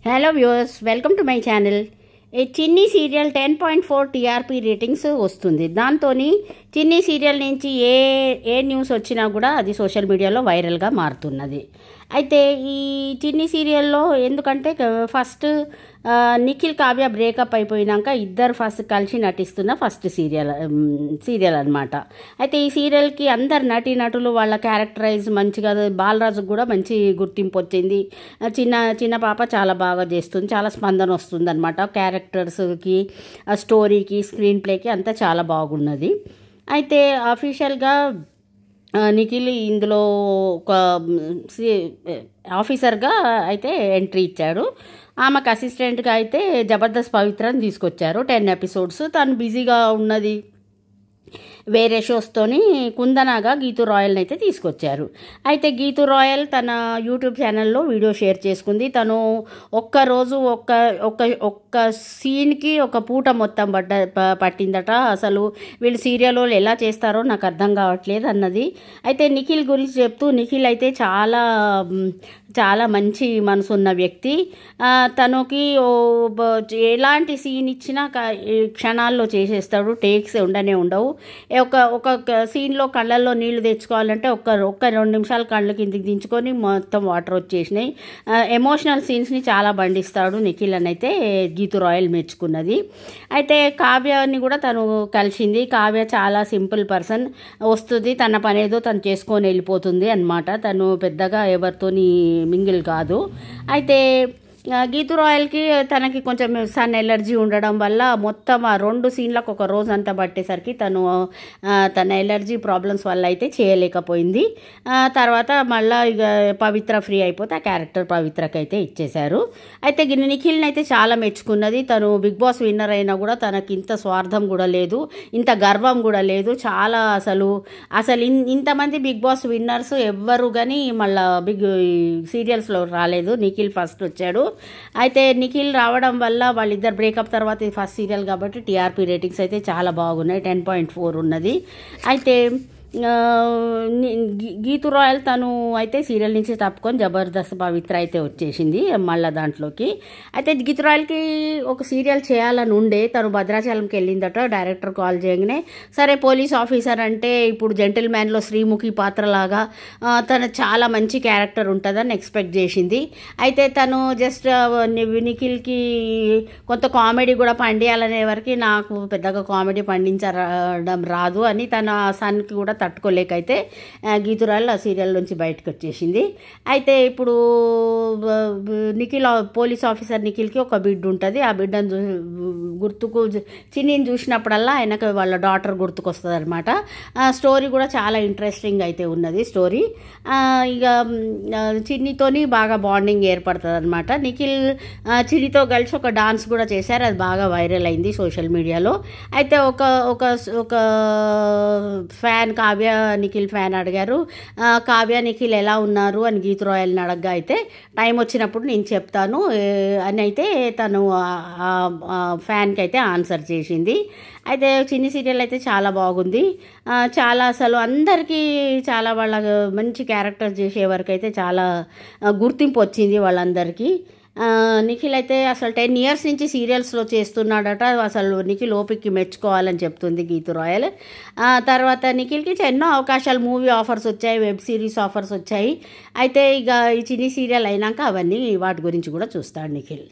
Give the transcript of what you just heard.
Hello viewers, welcome to my channel. ఈ చిన్ని serial 10.4 TRP ratings వస్తుంది. దాంతో చిన్ని సీరియల్ నుంచి ఏ న్యూస్ వచ్చినా కూడా అది సోషల్ మీడియాలో వైరల్గా మారుతున్నది. అయితే ఈ చిన్ని సీరియల్లో ఎందుకంటే ఫస్ట్ నిఖిల్ కావ్య బ్రేకప్ అయిపోయినాక ఇద్దరు ఫస్ట్ కలిసి నటిస్తున్న ఫస్ట్ సీరియల్ అనమాట. అయితే ఈ సీరియల్కి అందరు నటీనటులు వాళ్ళ క్యారెక్టరైజ్ మంచిగా, బాలరాజుకు కూడా మంచి గుర్తింపు వచ్చింది. చిన్న పాప చాలా బాగా చేస్తుంది, చాలా స్పందన వస్తుంది అనమాట. క్యారెక్టర్స్కి, స్టోరీకి, స్క్రీన్ ప్లేకి అంతా చాలా బాగున్నది. అయితే అఫీషియల్గా నిఖిల్ ఇందులో ఒక ఆఫీసర్గా అయితే ఎంట్రీ ఇచ్చాడు. ఆమెకు అసిస్టెంట్గా అయితే జబర్దస్త్ పవిత్రని తీసుకొచ్చారు. 10 ఎపిసోడ్స్. తను బిజీగా ఉన్నది వేరే షోస్తోని కుందనాగా గీతూ రాయల్ని అయితే తీసుకొచ్చారు. అయితే గీతూ రాయల్ తన యూట్యూబ్ ఛానల్లో వీడియో షేర్ చేసుకుంది. తను ఒక్కరోజు ఒక్క సీన్కి ఒక పూట మొత్తం పట్టిందట. అసలు వీళ్ళు సీరియల్ వాళ్ళు ఎలా చేస్తారో నాకు అర్థం కావట్లేదు అన్నది. అయితే నిఖిల్ గురించి చెప్తూ, నిఖిల్ అయితే చాలా మంచి మనసు ఉన్న వ్యక్తి. తనకి ఎలాంటి సీన్ ఇచ్చినా క్షణాల్లో చేసేస్తాడు. టేక్స్ ఉండవు. ఒక సీన్లో కళ్ళల్లో నీళ్లు తెచ్చుకోవాలంటే ఒక్క 2 నిమిషాలు కళ్ళు కిందికి దించుకొని మొత్తం వాటర్ వచ్చేసినాయి. ఎమోషనల్ సీన్స్ని చాలా బండిస్తాడు నిఖిల్ అని అయితే గీతూ రాయల్ మెచ్చుకున్నది. అయితే కావ్యని కూడా తను కలిసింది. కావ్య చాలా సింపుల్ పర్సన్, వస్తుంది తన పనేదో తను చేసుకొని వెళ్ళిపోతుంది అన్నమాట. తను పెద్దగా ఎవరితోని మింగిల్ కాదు. అయితే గీతూ రాయల్కి తనకి కొంచెం సన్ ఎలర్జీ ఉండడం వల్ల మొత్తం ఆ 2 సీన్లకు ఒక రోజు అంతా పట్టేసరికి తన ఎలర్జీ ప్రాబ్లమ్స్ వల్ల అయితే చేయలేకపోయింది. తర్వాత మళ్ళీ ఇక పవిత్ర ఫ్రీ అయిపోతే ఆ క్యారెక్టర్ పవిత్రకి అయితే ఇచ్చేశారు. అయితే నిఖిల్ని అయితే చాలా మెచ్చుకున్నది. తను బిగ్ బాస్ విన్నర్ అయినా కూడా తనకి ఇంత స్వార్థం కూడా లేదు, ఇంత గర్వం కూడా లేదు. చాలా అసలు ఇంతమంది బిగ్ బాస్ విన్నర్స్ ఎవ్వరు కానీ మళ్ళీ బిగ్ సీరియల్స్లో రాలేదు. నిఖిల్ ఫస్ట్ వచ్చాడు. అయితే నిఖిల్ రావడం వల్ల వాళ్ళిద్దరు బ్రేకప్ తర్వాత ఇది ఫస్ట్ సీరియల్ కాబట్టి టీఆర్పీ రేటింగ్స్ అయితే చాలా బాగున్నాయి. 10.4 ఉన్నది. అయితే గీతూ రాయల్ తను అయితే సీరియల్ నుంచి తప్పుకొని జబర్దస్త్ పవిత్ర అయితే వచ్చేసింది మళ్ళీ దాంట్లోకి. అయితే గీతూ రాయల్కి ఒక సీరియల్ చేయాలని ఉండే, తను భద్రాచలంకి వెళ్ళిందట. డైరెక్టర్ కాల్ చేయగానే సరే పోలీస్ ఆఫీసర్ అంటే ఇప్పుడు జెంటిల్మ్యాన్లో శ్రీముఖి పాత్రలాగా తను చాలా మంచి క్యారెక్టర్ ఉంటుందని ఎక్స్పెక్ట్ చేసింది. అయితే తను జస్ట్ నిఖిల్కి కొంత కామెడీ కూడా పండియాలనే వరకు నాకు పెద్దగా కామెడీ పండించడం రాదు అని తన సన్కి కూడా తట్టుకోలేకైతే గీతూ రాయల్ ఆ సీరియల్ నుంచి బయటకు వచ్చేసింది. అయితే ఇప్పుడు నిఖిల్ పోలీస్ ఆఫీసర్ నిఖిల్కి ఒక బిడ్డ ఉంటుంది. ఆ బిడ్డను చిన్నిని చూసినప్పుడల్లా ఆయనకు వాళ్ళ డాటర్ గుర్తుకొస్తుంది అనమాట. స్టోరీ కూడా చాలా ఇంట్రెస్టింగ్ అయితే ఉన్నది స్టోరీ. ఇక చిన్నితోని బాగా బాండింగ్ ఏర్పడుతుంది అనమాట. నిఖిల్ చిన్నితో కలిసి ఒక డాన్స్ కూడా చేశారు. అది బాగా వైరల్ అయింది సోషల్ మీడియాలో. అయితే ఒక ఫ్యాన్ కావ్య నిఖిల్ ఫ్యాన్ అడిగారు, కావ్య నిఖిల్ ఎలా ఉన్నారు అని గీతూ రాయల్ని అడగ్గా అయితే టైం వచ్చినప్పుడు నేను చెప్తాను అని అయితే తను ఫ్యాన్కి అయితే ఆన్సర్ చేసింది. అయితే చిన్ని సీరియల్ అయితే చాలా బాగుంది. చాలా అసలు అందరికీ చాలా వాళ్ళ మంచి క్యారెక్టర్స్ చేసే వరకు అయితే చాలా గుర్తింపు వచ్చింది వాళ్ళందరికీ. నిఖిల్ అయితే అసలు 10 years నుంచి సీరియల్స్లో చేస్తున్నాడట. అసలు నిఖిల్ ఓపిక్కి మెచ్చుకోవాలని చెప్తుంది గీతూ రాయల్. తర్వాత నిఖిల్కి ఎన్నో అవకాశాలు, మూవీ ఆఫర్స్ వచ్చాయి, వెబ్ సిరీస్ ఆఫర్స్ వచ్చాయి. అయితే ఇక ఈ చిన్ని సీరియల్ అయినాక అవన్నీ వాటి గురించి కూడా చూస్తాడు నిఖిల్.